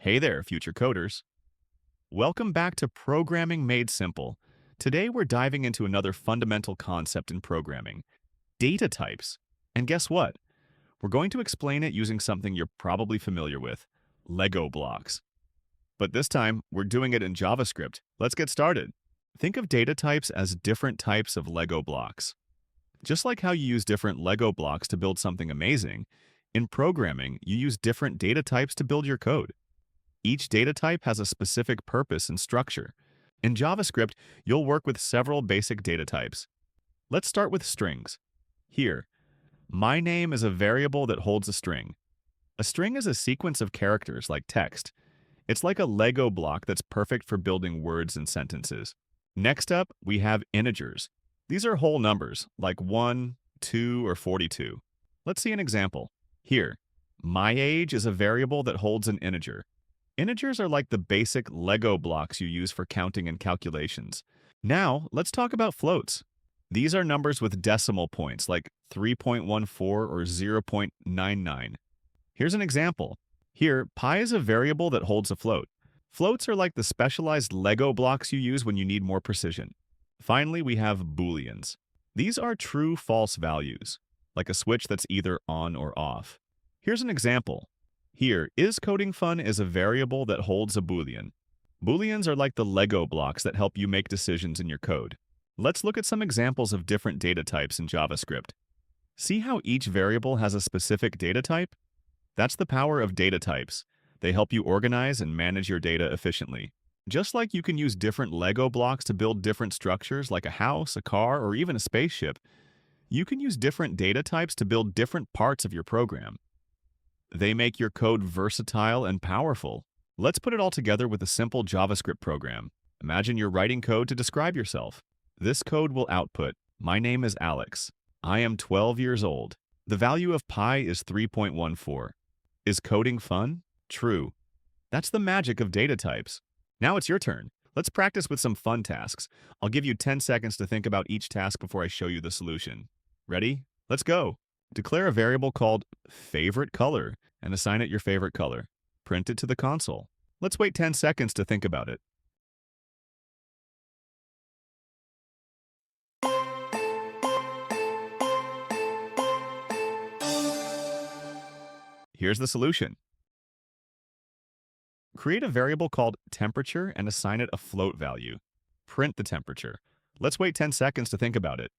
Hey there, future coders. Welcome back to Programming Made Simple. Today we're diving into another fundamental concept in programming, data types. And guess what? We're going to explain it using something you're probably familiar with, Lego blocks. But this time, we're doing it in JavaScript. Let's get started. Think of data types as different types of Lego blocks. Just like how you use different Lego blocks to build something amazing, in programming, you use different data types to build your code. Each data type has a specific purpose and structure. In JavaScript, you'll work with several basic data types. Let's start with strings. Here, my name is a variable that holds a string. A string is a sequence of characters like text. It's like a Lego block that's perfect for building words and sentences. Next up, we have integers. These are whole numbers, like 1, 2, or 42. Let's see an example. Here, my age is a variable that holds an integer. Integers are like the basic Lego blocks you use for counting and calculations. Now, let's talk about floats. These are numbers with decimal points like 3.14 or 0.99. Here's an example. Here, pi is a variable that holds a float. Floats are like the specialized Lego blocks you use when you need more precision. Finally, we have booleans. These are true-false values, like a switch that's either on or off. Here's an example. Here, isCodingFun is a variable that holds a boolean. Booleans are like the Lego blocks that help you make decisions in your code. Let's look at some examples of different data types in JavaScript. See how each variable has a specific data type? That's the power of data types. They help you organize and manage your data efficiently. Just like you can use different Lego blocks to build different structures like a house, a car, or even a spaceship, you can use different data types to build different parts of your program. They make your code versatile and powerful. Let's put it all together with a simple JavaScript program. Imagine you're writing code to describe yourself. This code will output, my name is Alex. I am 12 years old. The value of pi is 3.14. Is coding fun? True. That's the magic of data types. Now it's your turn. Let's practice with some fun tasks. I'll give you 10 seconds to think about each task before I show you the solution. Ready? Let's go. Declare a variable called favoriteColor and assign it your favorite color. Print it to the console. Let's wait 10 seconds to think about it. Here's the solution. Create a variable called temperature and assign it a float value. Print the temperature. Let's wait 10 seconds to think about it.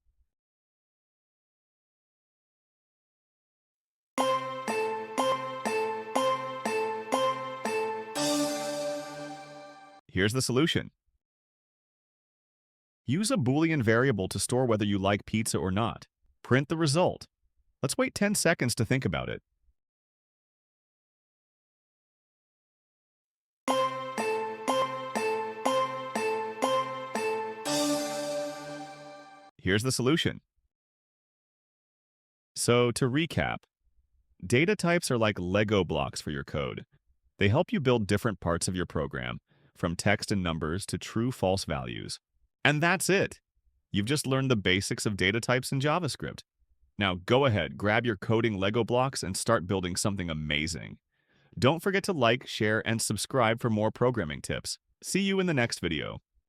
Here's the solution. Use a Boolean variable to store whether you like pizza or not. Print the result. Let's wait 10 seconds to think about it. Here's the solution. So, to recap, data types are like Lego blocks for your code. They help you build different parts of your program, from text and numbers to true-false values. And that's it! You've just learned the basics of data types in JavaScript. Now go ahead, grab your coding Lego blocks and start building something amazing. Don't forget to like, share, and subscribe for more programming tips. See you in the next video.